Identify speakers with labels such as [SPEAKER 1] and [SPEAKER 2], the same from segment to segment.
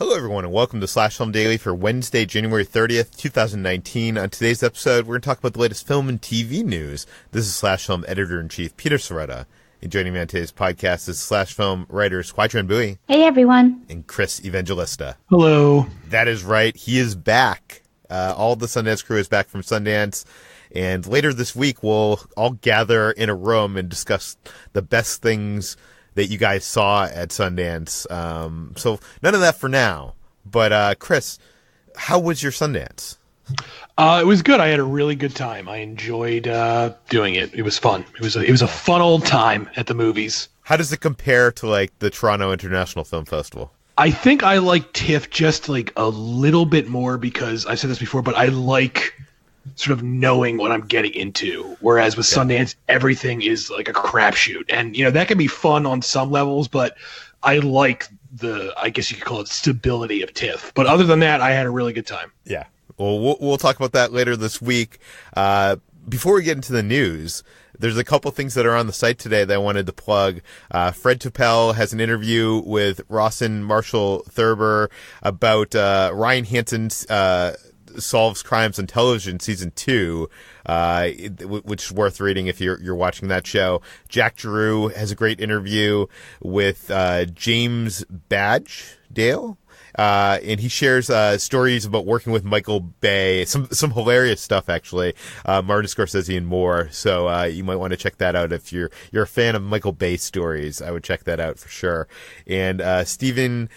[SPEAKER 1] Hello, everyone, and welcome to Slash Film Daily for Wednesday, January 30th, 2019. On today's episode, we're going to talk about the latest film and TV news. This is Slash Film Editor-in-Chief Peter Sciretta. And joining me on today's podcast is Slash Film writers Hoai-Tran.
[SPEAKER 2] Hey, everyone.
[SPEAKER 1] And Chris Evangelista.
[SPEAKER 3] Hello.
[SPEAKER 1] That is right. He is back. All the Sundance crew is back from Sundance. And later this week, we'll all gather in a room and discuss the best things that you guys saw at Sundance. So none of that for now. But Chris, how was your Sundance?
[SPEAKER 3] It was good. I had a really good time. I enjoyed doing it. It was fun. It was a fun old time at the movies.
[SPEAKER 1] How does it compare to like the Toronto International Film Festival?
[SPEAKER 3] I think I like TIFF just like a little bit more because I've said this before, but I like sort of knowing what I'm getting into. Whereas with Sundance, everything is like a crapshoot. And, you know, that can be fun on some levels, but I like I guess you could call it stability of TIFF. But other than that, I had a really good time.
[SPEAKER 1] Yeah. Well, we'll talk about that later this week. Before we get into the news, there's a couple things that are on the site today that I wanted to plug. Fred Topel has an interview with Rawson, Marshall, Thurber about Ryan Hansen Solves Crimes on Television Season 2, which is worth reading if you're watching that show. Jack Giroux has a great interview with James Badgedale. And he shares stories about working with Michael Bay, some hilarious stuff actually, Martin Scorsese and more. So you might want to check that out if you're a fan of Michael Bay stories. I would check that out for sure. And Stephen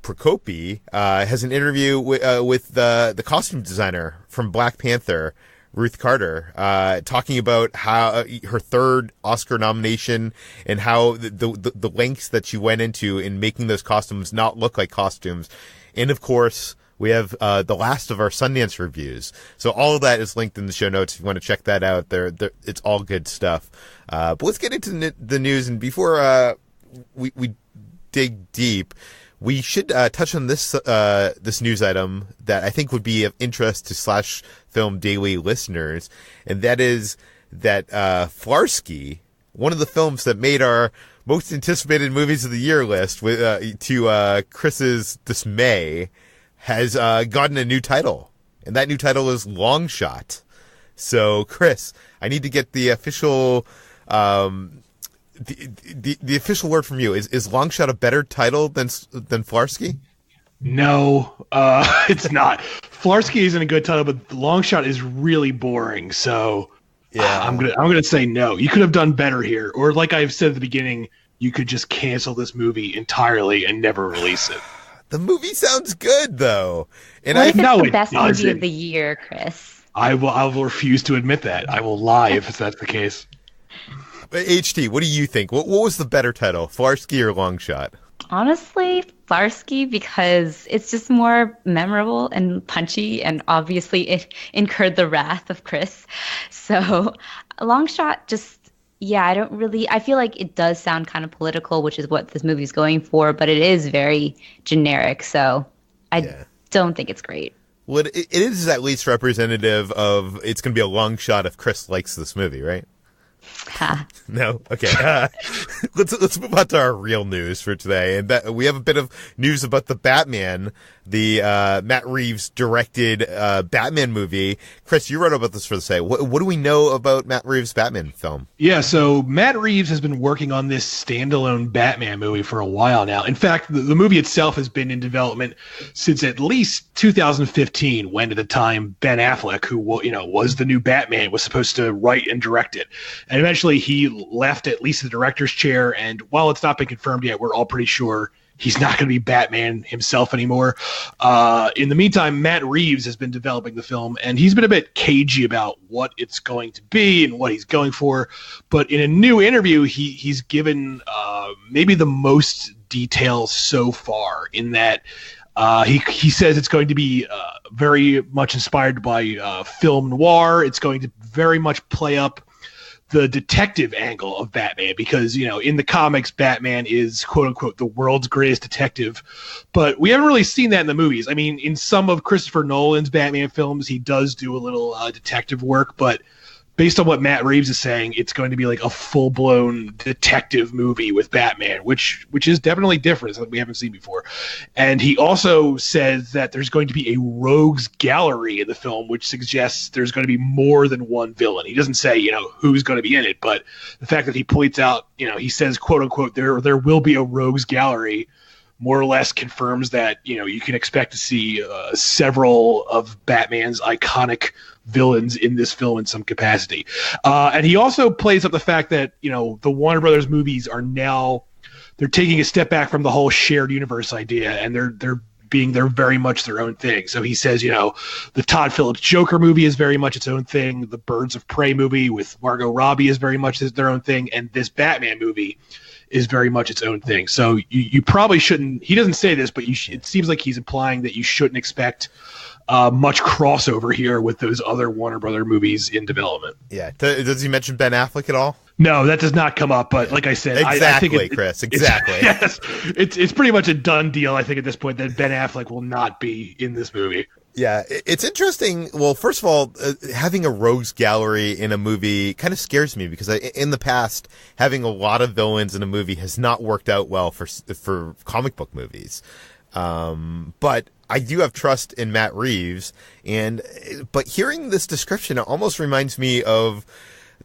[SPEAKER 1] Prokopy has an interview with the costume designer from Black Panther, Ruth Carter, talking about how her third Oscar nomination and how the lengths that she went into in making those costumes not look like costumes. And of course, we have the last of our Sundance reviews. So all of that is linked in the show notes if you want to check that out. It's all good stuff. But let's get into the news. And before we dig deep, we should touch on this news item that I think would be of interest to Slash Film Daily listeners, and that is that Flarsky, one of the films that made our most anticipated movies of the year list, to Chris's dismay, has gotten a new title, and that new title is Long Shot. So, Chris, I need to get the official. The official word from you is Long Shot a better title than Flarsky?
[SPEAKER 3] No, it's not. Flarsky isn't a good title, but Long Shot is really boring. So yeah, I'm gonna say no. You could have done better here, or like I've said at the beginning, you could just cancel this movie entirely and never release it.
[SPEAKER 1] The movie sounds good though, and
[SPEAKER 2] what if it's the best movie of the year, Chris?
[SPEAKER 3] I will refuse to admit that. I will lie if that's the case.
[SPEAKER 1] HT, what do you think? What was the better title, Flarsky or Long Shot?
[SPEAKER 2] Honestly, Flarsky, because it's just more memorable and punchy, and obviously it incurred the wrath of Chris. So Long Shot I feel like it does sound kind of political, which is what this movie is going for, but it is very generic, so I don't think it's great.
[SPEAKER 1] Well, it is at least representative of it's going to be a long shot if Chris likes this movie, right? No? Okay. Let's move on to our real news for today. And we have a bit of news about the Batman, the Matt Reeves directed Batman movie. Chris, you wrote about this for the site. What do we know about Matt Reeves' Batman film?
[SPEAKER 3] Yeah, so Matt Reeves has been working on this standalone Batman movie for a while now. In fact, the movie itself has been in development since at least 2015, when at the time Ben Affleck, who was the new Batman, was supposed to write and direct it. And eventually he left at least the director's chair, and while it's not been confirmed yet, we're all pretty sure he's not going to be Batman himself anymore. In the meantime, Matt Reeves has been developing the film, and he's been a bit cagey about what it's going to be and what he's going for. But in a new interview, he's given maybe the most details so far, in that he says it's going to be very much inspired by film noir. It's going to very much play up the detective angle of Batman, because, in the comics, Batman is, quote unquote, the world's greatest detective. But we haven't really seen that in the movies. I mean, in some of Christopher Nolan's Batman films, he does do a little detective work, but based on what Matt Reeves is saying, it's going to be like a full-blown detective movie with Batman, which is definitely different, something we haven't seen before. And he also says that there's going to be a rogues gallery in the film, which suggests there's going to be more than one villain. He doesn't say, who's going to be in it, but the fact that he points out, he says, quote unquote, there will be a rogues gallery, more or less confirms that, you can expect to see several of Batman's iconic villains in this film in some capacity. And he also plays up the fact that, the Warner Brothers movies are now, they're taking a step back from the whole shared universe idea, and they're very much their own thing. So he says, the Todd Phillips Joker movie is very much its own thing. The Birds of Prey movie with Margot Robbie is very much their own thing. And this Batman movie is very much its own thing. So you probably shouldn't, he doesn't say this, but it seems like he's implying that you shouldn't expect much crossover here with those other Warner Brother movies in development.
[SPEAKER 1] Yeah. Does he mention Ben Affleck at all?
[SPEAKER 3] No, that does not come up. But like I said,
[SPEAKER 1] exactly,
[SPEAKER 3] I think
[SPEAKER 1] Chris. Exactly.
[SPEAKER 3] It's pretty much a done deal. I think at this point that Ben Affleck will not be in this movie.
[SPEAKER 1] Yeah, it's interesting. Well, first of all, having a rogues gallery in a movie kind of scares me because in the past, having a lot of villains in a movie has not worked out well for comic book movies. But I do have trust in Matt Reeves, but hearing this description, it almost reminds me of,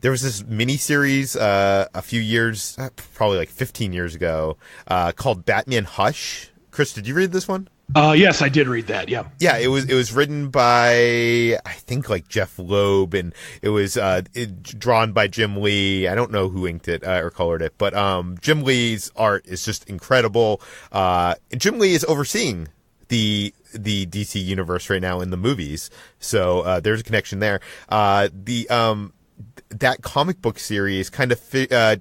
[SPEAKER 1] there was this miniseries a few years, probably like 15 years ago, called Batman Hush. Chris, did you read this one?
[SPEAKER 3] Yes, I did read that. Yeah.
[SPEAKER 1] Yeah, it was written by, I think, like Jeff Loeb, and it was drawn by Jim Lee. I don't know who inked it or colored it, but Jim Lee's art is just incredible. Jim Lee is overseeing the DC universe right now in the movies, so there's a connection there. That comic book series kind of there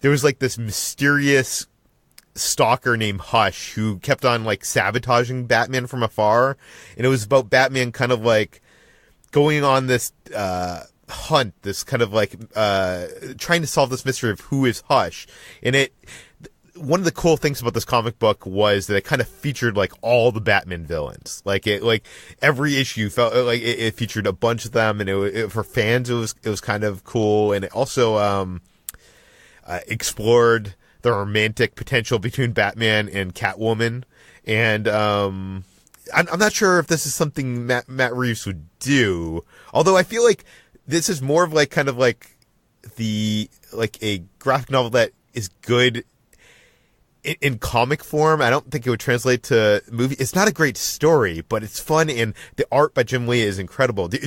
[SPEAKER 1] was like this mysterious stalker named Hush who kept on like sabotaging Batman from afar, and it was about Batman kind of like going on this hunt, this kind of like trying to solve this mystery of who is Hush. And one of the cool things about this comic book was that it kind of featured like all the Batman villains. Like every issue felt like it featured a bunch of them, and for fans it was kind of cool, and it also explored the romantic potential between Batman and Catwoman. And I'm not sure if this is something Matt Reeves would do, although I feel like this is more of like kind of like a graphic novel that is good in comic form. I don't think it would translate to movie. It's not a great story, but it's fun, and the art by Jim Lee is incredible. Do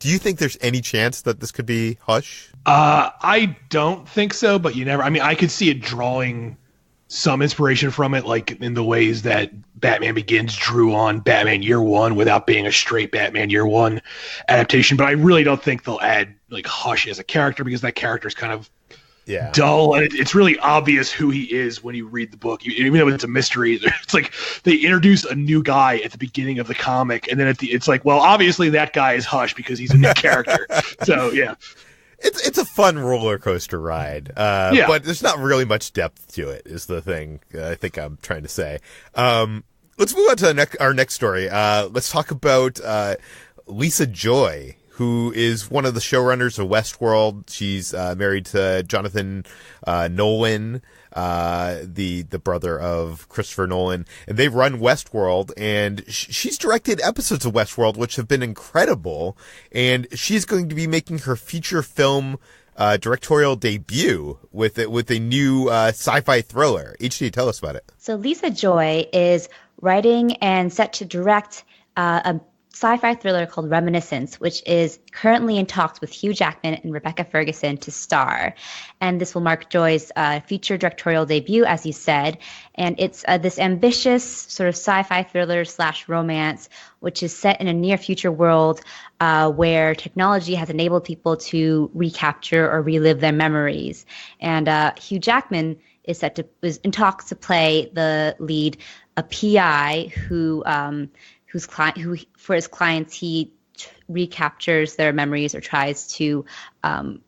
[SPEAKER 1] you think there's any chance that this could be Hush?
[SPEAKER 3] I don't think so, but you never. I mean, I could see it drawing some inspiration from it, like in the ways that Batman Begins drew on Batman Year One without being a straight Batman Year One adaptation. But I really don't think they'll add like Hush as a character, because that character is kind of dull, and it's really obvious who he is when you read the book. Even though it's a mystery, it's like they introduce a new guy at the beginning of the comic, and then it's like, well, obviously that guy is Hush because he's a new character. So yeah,
[SPEAKER 1] it's a fun roller coaster ride, but there's not really much depth to it. Is the thing I think I'm trying to say. Let's move on to our next story. Let's talk about Lisa Joy, who is one of the showrunners of Westworld. She's married to Jonathan Nolan, the brother of Christopher Nolan, and they run Westworld, and she's directed episodes of Westworld which have been incredible, and she's going to be making her feature film directorial debut with a new sci-fi thriller. HD, tell us about it.
[SPEAKER 2] So Lisa Joy is writing and set to direct a sci-fi thriller called Reminiscence, which is currently in talks with Hugh Jackman and Rebecca Ferguson to star. And this will mark Joy's feature directorial debut, as you said. And it's this ambitious sort of sci-fi thriller / romance, which is set in a near future world where technology has enabled people to recapture or relive their memories. And Hugh Jackman is in talks to play the lead, a PI who for his clients, he recaptures their memories or tries to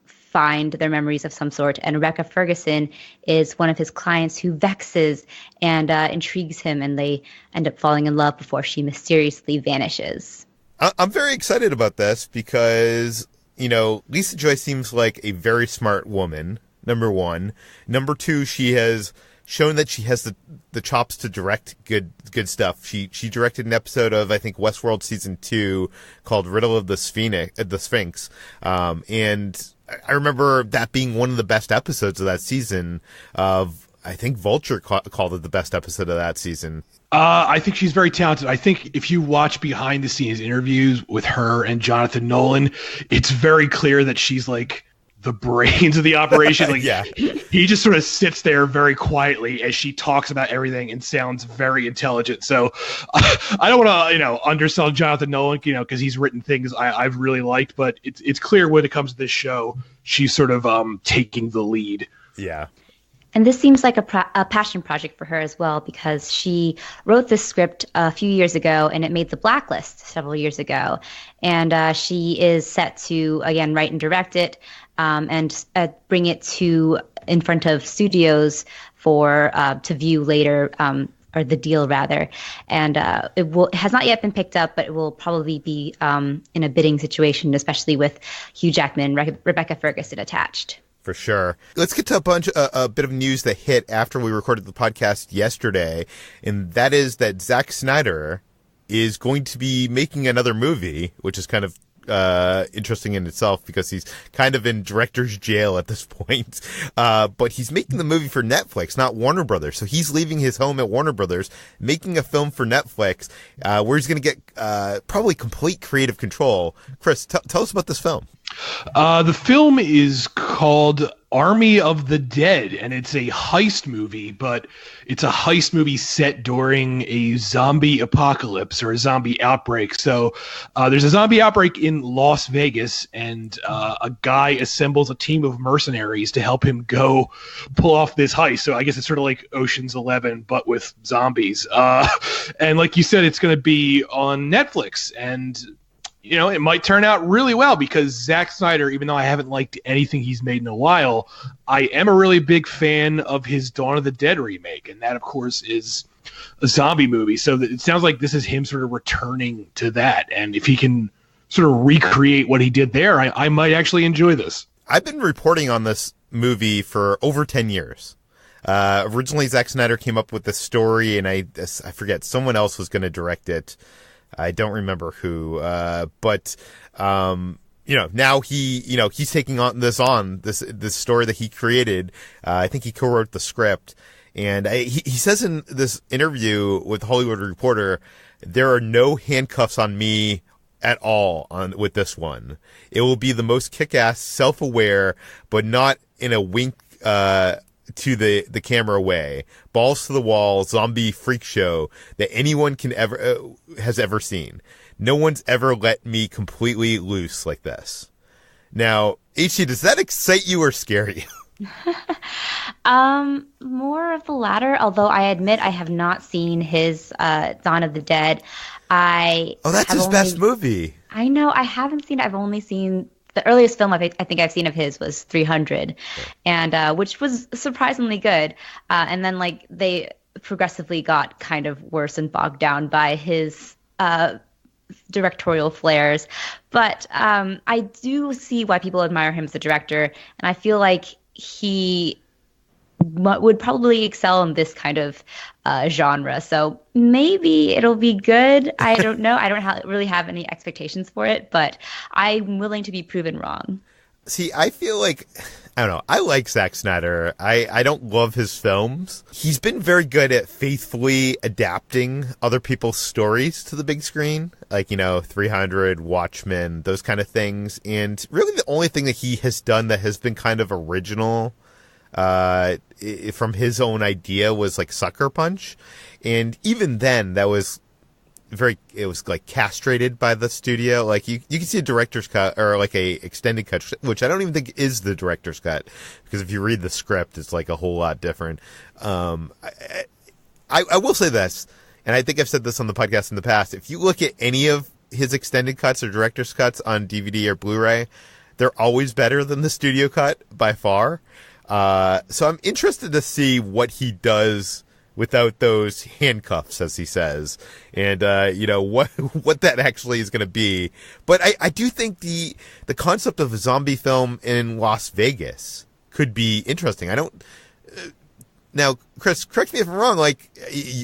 [SPEAKER 2] find their memories of some sort. And Rebecca Ferguson is one of his clients who vexes and intrigues him, and they end up falling in love before she mysteriously vanishes.
[SPEAKER 1] I'm very excited about this because, Lisa Joy seems like a very smart woman, number one. Number two, she has shown that she has the chops to direct good stuff. She directed an episode of, I think, Westworld season 2 called Riddle of the Sphinx. And I remember that being one of the best episodes of that season. I think Vulture called it the best episode of that season.
[SPEAKER 3] I think she's very talented. I think if you watch behind the scenes interviews with her and Jonathan Nolan, it's very clear that she's like the brains of the operation. Like,
[SPEAKER 1] yeah.
[SPEAKER 3] He just sort of sits there very quietly as she talks about everything and sounds very intelligent. So I don't want to, undersell Jonathan Nolan, because he's written things I've really liked, but it's clear when it comes to this show, she's sort of taking the lead.
[SPEAKER 1] Yeah.
[SPEAKER 2] And this seems like a passion project for her as well, because she wrote this script a few years ago and it made the blacklist several years ago. And she is set to, again, write and direct it and bring it in front of studios to view later, or the deal rather. And it has not yet been picked up, but it will probably be in a bidding situation, especially with Hugh Jackman, Rebecca Ferguson attached.
[SPEAKER 1] For sure. Let's get to a bit of news that hit after we recorded the podcast yesterday, and that is that Zack Snyder is going to be making another movie, which is kind of interesting in itself because he's kind of in director's jail at this point. But he's making the movie for Netflix, not Warner Brothers. So he's leaving his home at Warner Brothers, making a film for Netflix, where he's going to get probably complete creative control. Chris, tell us about this film.
[SPEAKER 3] The film is called Army of the Dead, and it's a heist movie, but it's a heist movie set during a zombie apocalypse or a zombie outbreak. So there's a zombie outbreak in Las Vegas, and a guy assembles a team of mercenaries to help him go pull off this heist. So I guess it's sort of like Ocean's 11, but with zombies. And like you said, it's going to be on Netflix, and it might turn out really well because Zack Snyder, even though I haven't liked anything he's made in a while, I am a really big fan of his Dawn of the Dead remake. And that, of course, is a zombie movie. So it sounds like this is him sort of returning to that. And if he can sort of recreate what he did there, I might actually enjoy this.
[SPEAKER 1] I've been reporting on this movie for over 10 years. Originally, Zack Snyder came up with the story, and I forget, someone else was going to direct it. I don't remember who, but now he's taking on this story that he created. I think he co-wrote the script, and he says in this interview with Hollywood Reporter, there are no handcuffs on me at all with this one. It will be the most kick-ass, self-aware, but not in a wink, to the camera way, balls to the wall, zombie freak show that anyone has ever seen. No one's ever let me completely loose like this. Now, HC, does that excite you or scare you?
[SPEAKER 2] More of the latter, although I admit I have not seen his Dawn of the Dead.
[SPEAKER 1] That's his best movie. I
[SPEAKER 2] know, I haven't seen it. I've only seen the earliest film I think I've seen of his was 300, and which was surprisingly good. And then they progressively got kind of worse and bogged down by his directorial flares. But I do see why people admire him as a director, and I feel like he would probably excel in this kind of genre. So maybe it'll be good. I don't know. I don't really have any expectations for it, but I'm willing to be proven wrong.
[SPEAKER 1] See, I feel like, I don't know, I like Zack Snyder. I don't love his films. He's been very good at faithfully adapting other people's stories to the big screen, like, 300, Watchmen, those kind of things. And really the only thing that he has done that has been kind of original from his own idea was like Sucker Punch, and even then that was it was like castrated by the studio. Like you can see a director's cut or like a extended cut, which I don't even think is the director's cut, because if you read the script it's like a whole lot different. I will say this, and I think I've said this on the podcast in the past, if you look at any of his extended cuts or director's cuts on DVD or Blu-ray, they're always better than the studio cut by far. So I'm interested to see what he does without those handcuffs, as he says, and what that actually is going to be. But I do think the concept of a zombie film in Las Vegas could be interesting. I don't. Now, Chris, correct me if I'm wrong. Like,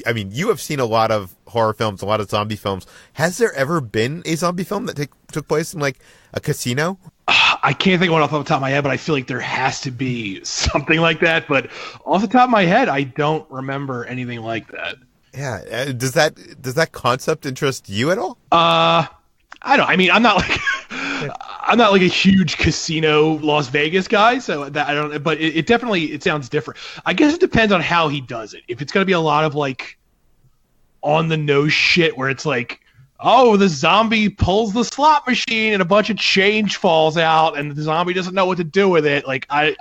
[SPEAKER 1] I mean, you have seen a lot of horror films, a lot of zombie films. Has there ever been a zombie film that took place in like a casino?
[SPEAKER 3] I can't think of one off the top of my head, but I feel like there has to be something like that. But off the top of my head, I don't remember anything like that.
[SPEAKER 1] Yeah. Does that concept interest you at all?
[SPEAKER 3] I don't. I mean, I'm not like a huge casino Las Vegas guy, so that I don't. But it definitely sounds different. I guess it depends on how he does it. If it's going to be a lot of like on the nose shit, where it's like, oh, the zombie pulls the slot machine and a bunch of change falls out, and the zombie doesn't know what to do with it. Like I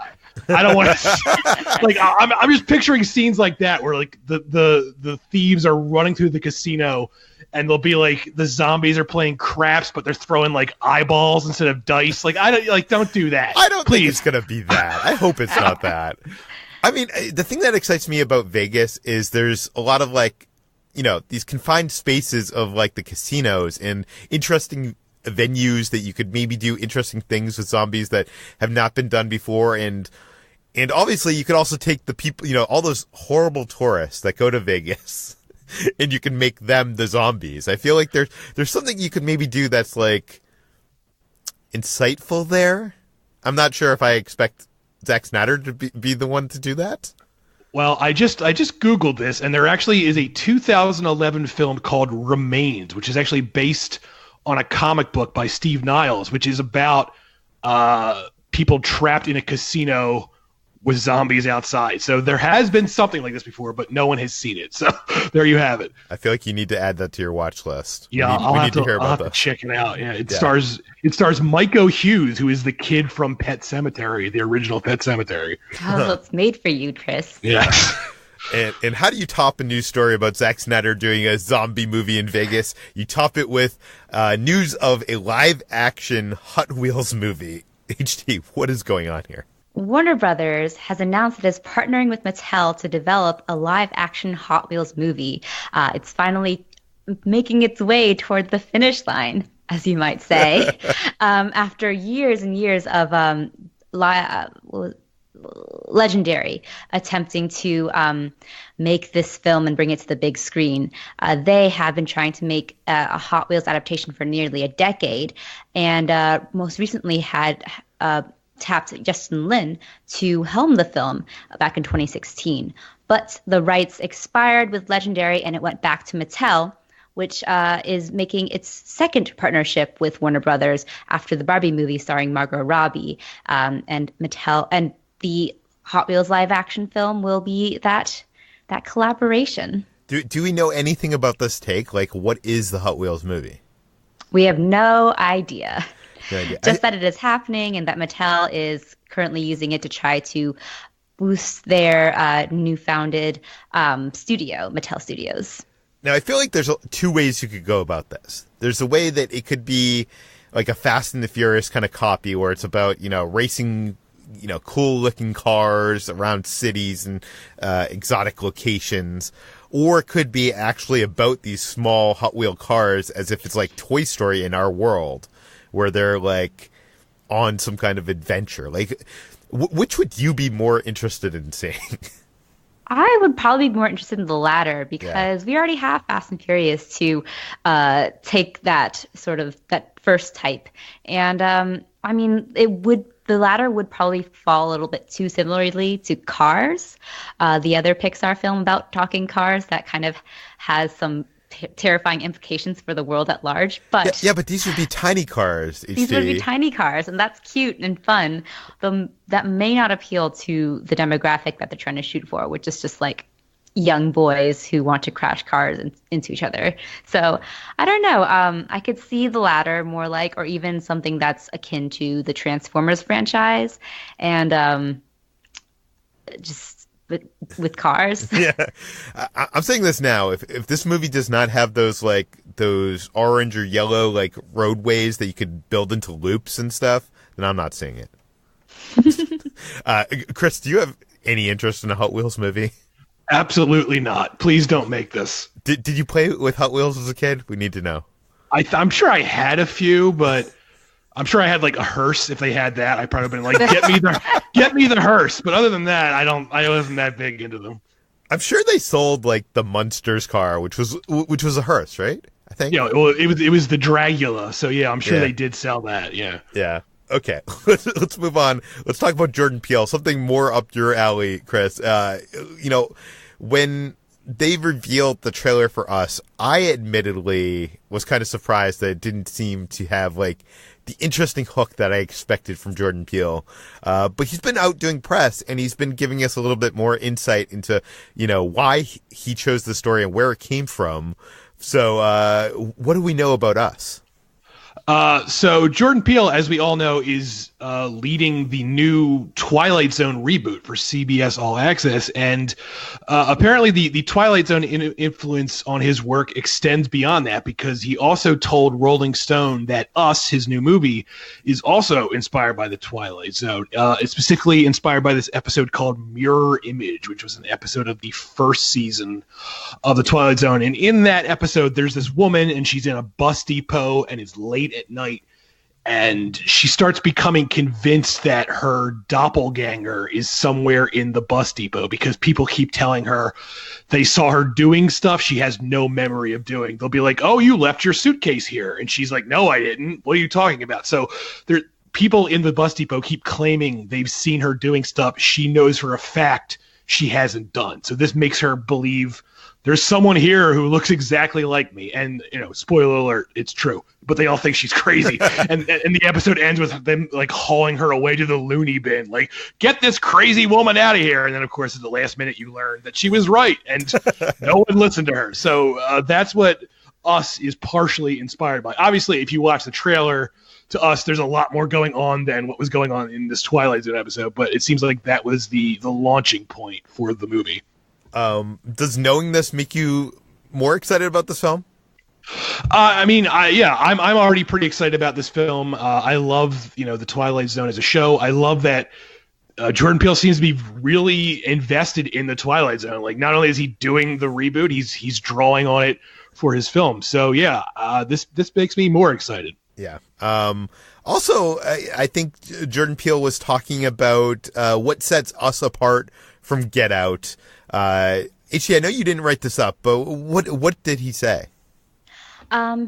[SPEAKER 3] don't want to. Like I'm just picturing scenes like that where like the thieves are running through the casino. And they'll be like the zombies are playing craps, but they're throwing like eyeballs instead of dice. Like don't do that.
[SPEAKER 1] I don't think it's gonna be that. I hope it's not that. I mean, the thing that excites me about Vegas is there's a lot of like, these confined spaces of like the casinos and interesting venues that you could maybe do interesting things with zombies that have not been done before. And obviously you could also take the people, all those horrible tourists that go to Vegas. And you can make them the zombies. I feel like there's something you could maybe do that's like insightful there. I'm not sure if I expect Zack Snyder to be the one to do that.
[SPEAKER 3] Well, I just Googled this, and there actually is a 2011 film called Remains, which is actually based on a comic book by Steve Niles, which is about people trapped in a casino with zombies outside. So there has been something like this before, but no one has seen it. So there you have it.
[SPEAKER 1] I feel like you need to add that to your watch list.
[SPEAKER 3] Yeah, I'll have to check it out. Yeah, it stars Mike Hughes, who is the kid from Pet Sematary, the original Pet Sematary.
[SPEAKER 2] Oh, it's made for you, Chris.
[SPEAKER 3] Yeah.
[SPEAKER 1] And how do you top a news story about Zack Snyder doing a zombie movie in Vegas? You top it with news of a live-action Hot Wheels movie. HT, what is going on here?
[SPEAKER 2] Warner Brothers has announced it is partnering with Mattel to develop a live-action Hot Wheels movie. It's finally making its way toward the finish line, as you might say, after years and years of Legendary attempting to make this film and bring it to the big screen. They have been trying to make a Hot Wheels adaptation for nearly a decade, and most recently had tapped Justin Lin to helm the film back in 2016. But the rights expired with Legendary, and it went back to Mattel, which is making its second partnership with Warner Brothers after the Barbie movie starring Margot Robbie. And Mattel and the Hot Wheels live action film will be that collaboration.
[SPEAKER 1] Do we know anything about this take? Like, what is the Hot Wheels movie?
[SPEAKER 2] We have no idea.
[SPEAKER 1] No idea.
[SPEAKER 2] Just that it is happening and that Mattel is currently using it to try to boost their new-founded studio, Mattel Studios.
[SPEAKER 1] Now, I feel like there's two ways you could go about this. There's a way that it could be like a Fast and the Furious kind of copy where it's about, racing, cool-looking cars around cities and exotic locations. Or it could be actually about these small Hot Wheel cars as if it's like Toy Story in our world, where they're like on some kind of adventure. Like, which would you be more interested in seeing?
[SPEAKER 2] I would probably be more interested in the latter because we already have Fast and Furious to take that first type. And I mean, the latter would probably fall a little bit too similarly to Cars, the other Pixar film about talking cars that kind of has some terrifying implications for the world at large. But
[SPEAKER 1] but these would be tiny cars. HT.
[SPEAKER 2] These would be tiny cars, and that's cute and fun. That may not appeal to the demographic that they're trying to shoot for, which is just like young boys who want to crash cars into each other. So I don't know. I could see the latter more like, or even something that's akin to the Transformers franchise, and just with cars.
[SPEAKER 1] Yeah, I'm saying this now. If this movie does not have those orange or yellow like roadways that you could build into loops and stuff, then I'm not seeing it. Chris, do you have any interest in a Hot Wheels movie?
[SPEAKER 3] Absolutely not. Please don't make this.
[SPEAKER 1] Did you play with Hot Wheels as a kid? We need to know.
[SPEAKER 3] I'm sure I had a few, but I'm sure I had like a hearse. If they had that, I probably been like, get me the hearse. But other than that, I wasn't that big into them.
[SPEAKER 1] I'm sure they sold like the Munsters car, which was a hearse, right? I think.
[SPEAKER 3] Yeah, well, it was the Dragula. So yeah, I'm sure they did sell that. Yeah.
[SPEAKER 1] Yeah. Okay, let's move on. Let's talk about Jordan Peele, something more up your alley, Chris. When they revealed the trailer for Us, I admittedly was kind of surprised that it didn't seem to have like the interesting hook that I expected from Jordan Peele. But he's been out doing press, and he's been giving us a little bit more insight into, why he chose the story and where it came from. So, what do we know about Us?
[SPEAKER 3] So Jordan Peele, as we all know, is leading the new Twilight Zone reboot for CBS All Access, and apparently the Twilight Zone influence on his work extends beyond that, because he also told Rolling Stone that Us, his new movie, is also inspired by the Twilight Zone. It's specifically inspired by this episode called Mirror Image, which was an episode of the first season of the Twilight Zone. And in that episode, there's this woman, and she's in a bus depot, and it's late at night, and she starts becoming convinced that her doppelganger is somewhere in the bus depot, because people keep telling her they saw her doing stuff she has no memory of doing. They'll be like, "Oh, you left your suitcase here," and she's like, "No, I didn't. What are you talking about?" So people in the bus depot keep claiming they've seen her doing stuff she knows for a fact she hasn't done. So this makes her believe there's someone here who looks exactly like me. And, spoiler alert, it's true. But they all think she's crazy. and the episode ends with them, like, hauling her away to the loony bin. Like, get this crazy woman out of here. And then, of course, at the last minute, you learn that she was right. And no one listened to her. So that's what Us is partially inspired by. Obviously, if you watch the trailer to Us, there's a lot more going on than what was going on in this Twilight Zone episode. But it seems like that was the launching point for the movie.
[SPEAKER 1] Does knowing this make you more excited about this film?
[SPEAKER 3] I'm already pretty excited about this film. I love, the Twilight Zone as a show. I love that Jordan Peele seems to be really invested in the Twilight Zone. Like, not only is he doing the reboot, he's drawing on it for his film. So yeah, this makes me more excited.
[SPEAKER 1] Yeah. Also, I think Jordan Peele was talking about what sets Us apart from Get Out. Ichi, I know you didn't write this up, but what did he say?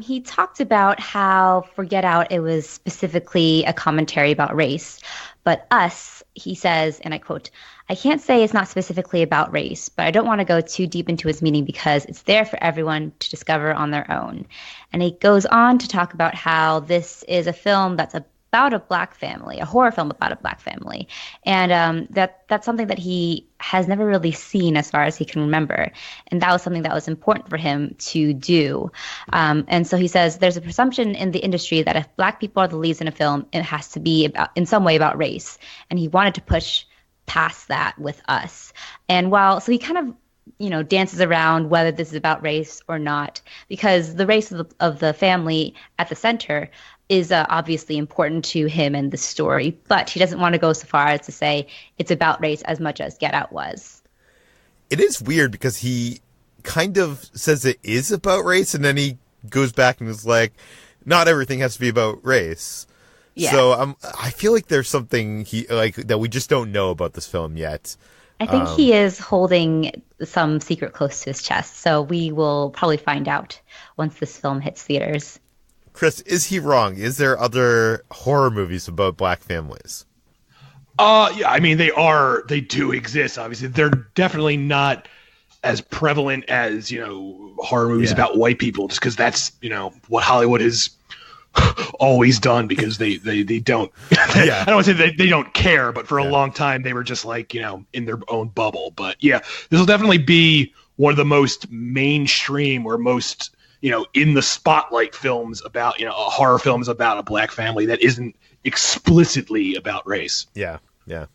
[SPEAKER 2] He talked about how for Get Out, it was specifically a commentary about race. But Us, he says, and I quote, "I can't say it's not specifically about race, but I don't want to go too deep into its meaning because it's there for everyone to discover on their own." And he goes on to talk about how this is a film that's about a black family, a horror film about a black family. And that's something that he has never really seen as far as he can remember. And that was something that was important for him to do. And so he says there's a presumption in the industry that if black people are the leads in a film, it has to be about, in some way, about race. And he wanted to push past that with Us. And so he kind of dances around whether this is about race or not, because the race of the family at the center is obviously important to him and the story, but he doesn't want to go so far as to say it's about race as much as Get Out was.
[SPEAKER 1] It is weird because he kind of says it is about race, and then he goes back and is like, not everything has to be about race. Yeah. So I feel like there's something that we just don't know about this film yet.
[SPEAKER 2] I think he is holding some secret close to his chest, so we will probably find out once this film hits theaters.
[SPEAKER 1] Chris, is he wrong? Is there other horror movies about black families?
[SPEAKER 3] Yeah, I mean, they do exist, obviously. They're definitely not as prevalent as, horror movies about white people, just because that's, what Hollywood has always done, because they don't, I don't want to say they don't care, but for a long time they were just like, in their own bubble. But yeah, this will definitely be one of the most mainstream or most, in the spotlight films about, horror films about a black family that isn't explicitly about race.
[SPEAKER 1] Yeah. Yeah.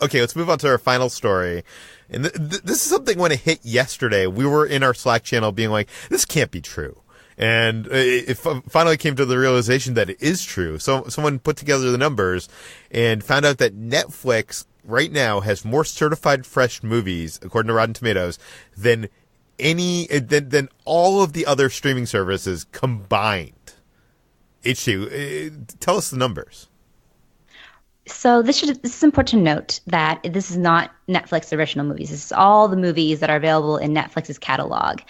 [SPEAKER 1] Okay, let's move on to our final story. And this is something when it hit yesterday, we were in our Slack channel being like, this can't be true. And it finally came to the realization that it is true. So someone put together the numbers and found out that Netflix right now has more certified fresh movies, according to Rotten Tomatoes, than than all of the other streaming services combined. H2, tell us the numbers.
[SPEAKER 2] So this is important to note that this is not Netflix original movies. This is all the movies that are available in Netflix's catalog.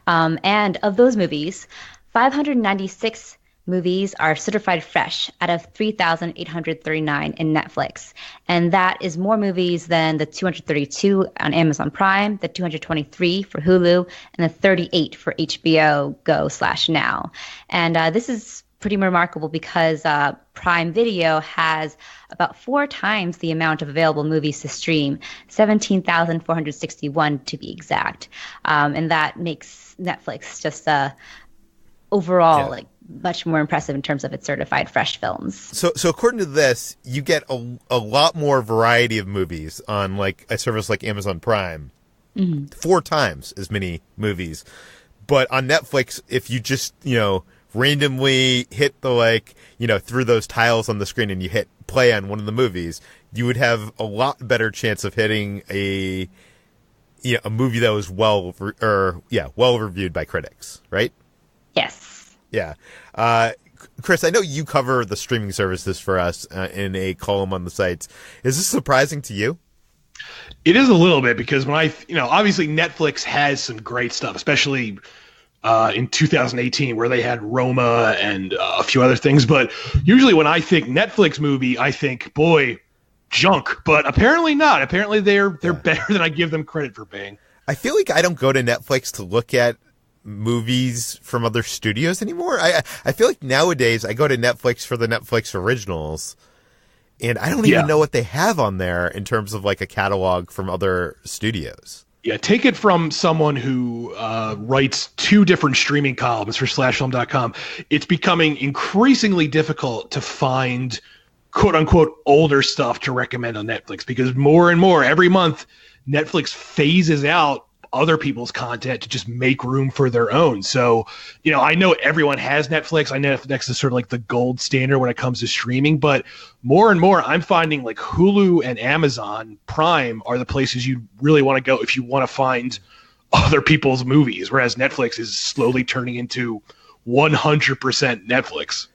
[SPEAKER 2] And of those movies, 596 movies are certified fresh out of 3,839 in Netflix. And that is more movies than the 232 on Amazon Prime, the 223 for Hulu, and the 38 for HBO Go/Now. And this is pretty remarkable because Prime Video has about 4 times the amount of available movies to stream, 17,461 to be exact. And that makes Netflix just overall much more impressive in terms of its certified fresh films.
[SPEAKER 1] So according to this, you get a lot more variety of movies on like a service like Amazon Prime. 4 times as many movies. But on Netflix, if you just, randomly hit the through those tiles on the screen and you hit play on one of the movies, you would have a lot better chance of hitting a movie that was well reviewed by critics, right?
[SPEAKER 2] Yes.
[SPEAKER 1] Yeah. Chris, I know you cover the streaming services for us in a column on the sites. Is this surprising to you?
[SPEAKER 3] It is a little bit because when obviously Netflix has some great stuff, especially in 2018 where they had Roma and a few other things. But usually when I think Netflix movie, I think, boy, junk. But apparently not. Apparently they're better than I give them credit for being.
[SPEAKER 1] I feel like I don't go to Netflix to look at movies from other studios anymore. I feel like nowadays I go to Netflix for the Netflix originals. And I don't even know what they have on there in terms of like a catalog from other studios.
[SPEAKER 3] Yeah, take it from someone who writes 2 different streaming columns for slashfilm.com. It's becoming increasingly difficult to find quote-unquote older stuff to recommend on Netflix because more and more every month Netflix phases out other people's content to just make room for their own. So, I know everyone has Netflix. I know Netflix is sort of like the gold standard when it comes to streaming, but more and more I'm finding like Hulu and Amazon Prime are the places you really want to go if you want to find other people's movies, whereas Netflix is slowly turning into 100% Netflix.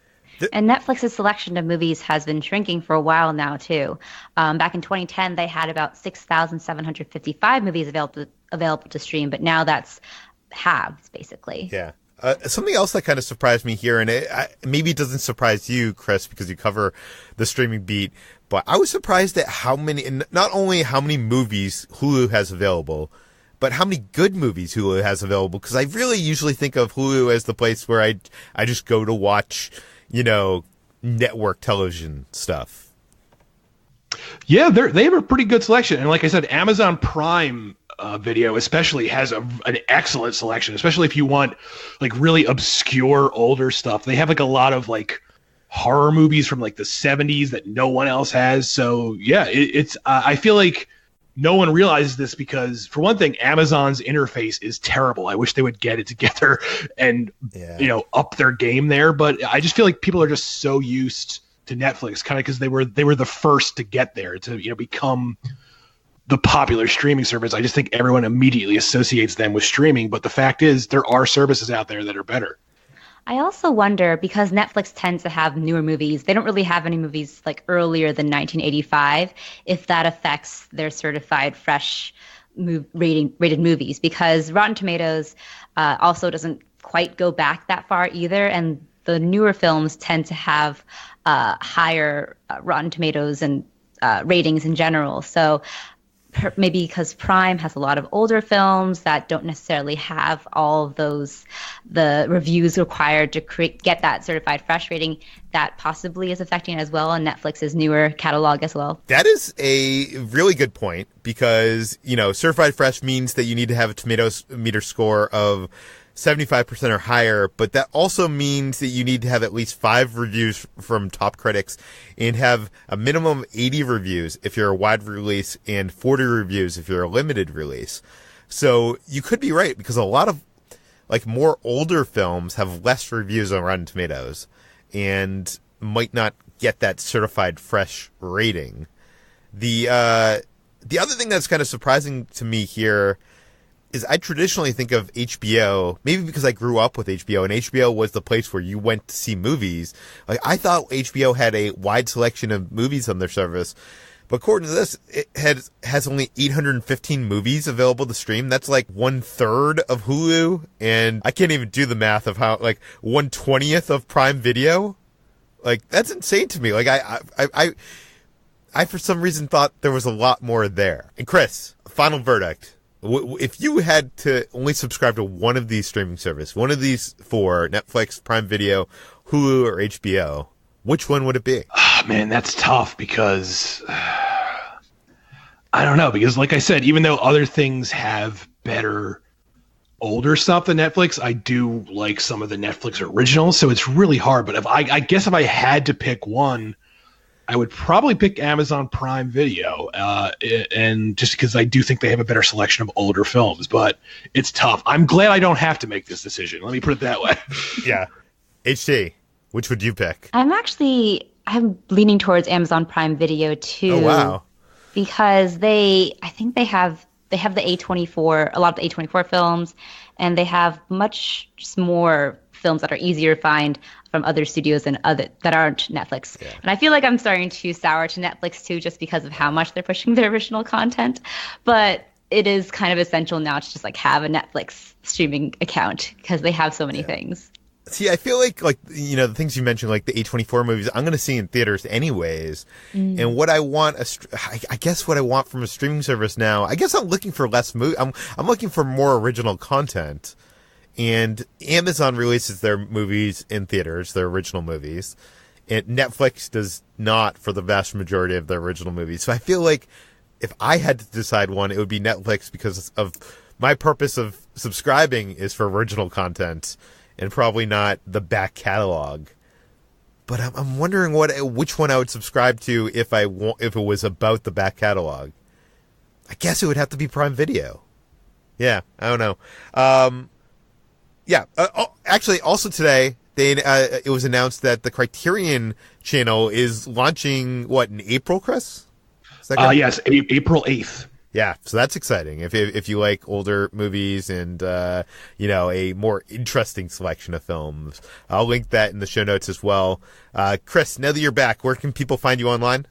[SPEAKER 2] And Netflix's selection of movies has been shrinking for a while now, too. Back in 2010, they had about 6,755 movies available to stream, but now that's halved, basically.
[SPEAKER 1] Yeah. Something else that kind of surprised me here, and maybe it doesn't surprise you, Chris, because you cover the streaming beat, but I was surprised at not only how many movies Hulu has available, but how many good movies Hulu has available, because I really usually think of Hulu as the place where I just go to watch network television stuff.
[SPEAKER 3] Yeah, they have a pretty good selection. And like I said, Amazon Prime Video especially has an excellent selection, especially if you want like really obscure older stuff. They have like a lot of like horror movies from like the 70s that no one else has. So yeah, it's I feel like no one realizes this because, for one thing, Amazon's interface is terrible. I wish they would get it together and, up their game there. But I just feel like people are just so used to Netflix, kind of because they were the first to get there to, become the popular streaming service. I just think everyone immediately associates them with streaming. But the fact is, there are services out there that are better.
[SPEAKER 2] I also wonder, because Netflix tends to have newer movies, they don't really have any movies like earlier than 1985, if that affects their certified fresh rated movies, because Rotten Tomatoes also doesn't quite go back that far either, and the newer films tend to have higher Rotten Tomatoes and ratings in general. So maybe because Prime has a lot of older films that don't necessarily have all of the reviews required to get that certified fresh rating, that possibly is affecting it as well on Netflix's newer catalog as well.
[SPEAKER 1] That is a really good point because, certified fresh means that you need to have a tomatoes meter score of 75% or higher, but that also means that you need to have at least 5 reviews from top critics and have a minimum of 80 reviews if you're a wide release and 40 reviews if you're a limited release. So you could be right because a lot of more older films have less reviews on Rotten Tomatoes and might not get that certified fresh rating. The other thing that's kind of surprising to me here is I traditionally think of HBO, maybe because I grew up with HBO, and HBO was the place where you went to see movies. Like, I thought HBO had a wide selection of movies on their service, but according to this, it has only 815 movies available to stream. That's like 1/3 of Hulu, and I can't even do the math of how, like, 1/20th of Prime Video. Like, that's insane to me. Like, I for some reason thought there was a lot more there. And Chris, final verdict. If you had to only subscribe to one of these streaming services, one of these four, Netflix, Prime Video, Hulu, or HBO, which one would it be?
[SPEAKER 3] Oh, man, that's tough because I don't know. Because like I said, even though other things have better older stuff than Netflix, I do like some of the Netflix originals. So it's really hard. But I guess if I had to pick one, I would probably pick Amazon Prime Video, and just because I do think they have a better selection of older films, but it's tough. I'm glad I don't have to make this decision. Let me put it that way.
[SPEAKER 1] Yeah. HT, which would you pick?
[SPEAKER 2] I'm leaning towards Amazon Prime Video too.
[SPEAKER 1] Oh, wow.
[SPEAKER 2] Because I think they have the A24, a lot of the A24 films, and they have much more films that are easier to find from other studios and that aren't Netflix. Yeah. And I feel like I'm starting to sour to Netflix too, just because of how much they're pushing their original content. But it is kind of essential now to just like have a Netflix streaming account because they have so many things.
[SPEAKER 1] See, I feel like, you know, the things you mentioned, like the A24 movies, I'm going to see in theaters anyways. And what I want, I guess what I want from a streaming service now, I guess I'm looking for less I'm looking for more original content. And Amazon releases their movies in theaters, their original movies. And Netflix does not for the vast majority of their original movies. So I feel like if I had to decide one, it would be Netflix because of my purpose of subscribing is for original content and probably not the back catalog. But I'm wondering which one I would subscribe to if it was about the back catalog. I guess it would have to be Prime Video. Yeah, I don't know. Yeah. Actually, also today, it was announced that the Criterion channel is launching, in April, Chris? Is that
[SPEAKER 3] yes, April 8th.
[SPEAKER 1] Yeah, so that's exciting. If you like older movies and, a more interesting selection of films. I'll link that in the show notes as well. Chris, now that you're back, where can people find you online?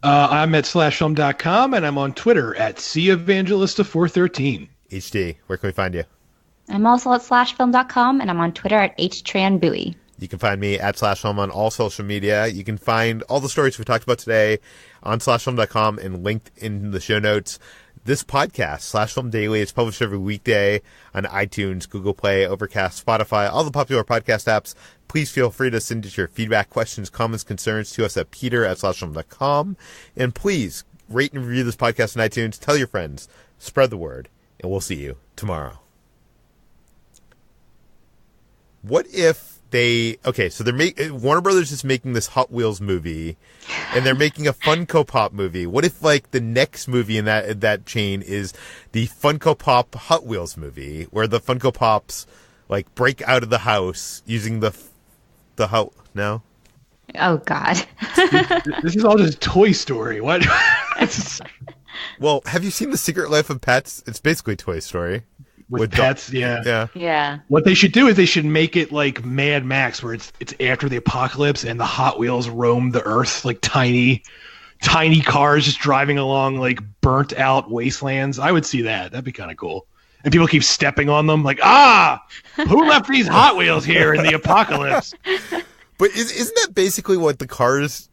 [SPEAKER 3] I'm at slashfilm.com, and I'm on Twitter at Evangelista413.
[SPEAKER 1] HD, where can we find you?
[SPEAKER 2] I'm also at slashfilm.com, and I'm on Twitter at HTranBuoy.
[SPEAKER 1] You can find me at slashfilm on all social media. You can find all the stories we talked about today on slashfilm.com and linked in the show notes. This podcast, Slash Film Daily, is published every weekday on iTunes, Google Play, Overcast, Spotify, all the popular podcast apps. Please feel free to send us your feedback, questions, comments, concerns to us at peter@slashfilm.com. And please rate and review this podcast on iTunes. Tell your friends. Spread the word. And we'll see you tomorrow. What if so Warner Brothers is making this Hot Wheels movie, and they're making a Funko Pop movie. What if the next movie in that chain is the Funko Pop Hot Wheels movie, where the Funko Pops break out of the house using the no?
[SPEAKER 2] Oh God.
[SPEAKER 3] This is all just Toy Story. What?
[SPEAKER 1] Well, have you seen The Secret Life of Pets? It's basically Toy Story.
[SPEAKER 3] With pets, yeah.
[SPEAKER 2] Yeah.
[SPEAKER 3] What they should do is they should make it like Mad Max, where it's after the apocalypse and the Hot Wheels roam the earth, like tiny cars just driving along burnt out wastelands. I would see that. That'd be kind of cool. And people keep stepping on them, who left these Hot Wheels here in the apocalypse?
[SPEAKER 1] But isn't that basically what the Cars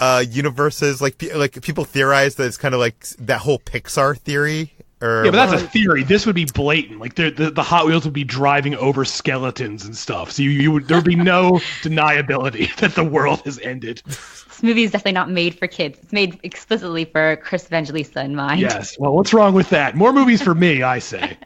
[SPEAKER 1] universe is? People theorize that it's kind of like that whole Pixar theory.
[SPEAKER 3] Yeah, but that's a theory. This would be blatant. The Hot Wheels would be driving over skeletons and stuff. So there would be no deniability that the world has ended.
[SPEAKER 2] This movie is definitely not made for kids. It's made explicitly for Chris Evangelista in mind.
[SPEAKER 3] Yes. Well, what's wrong with that? More movies for me, I say.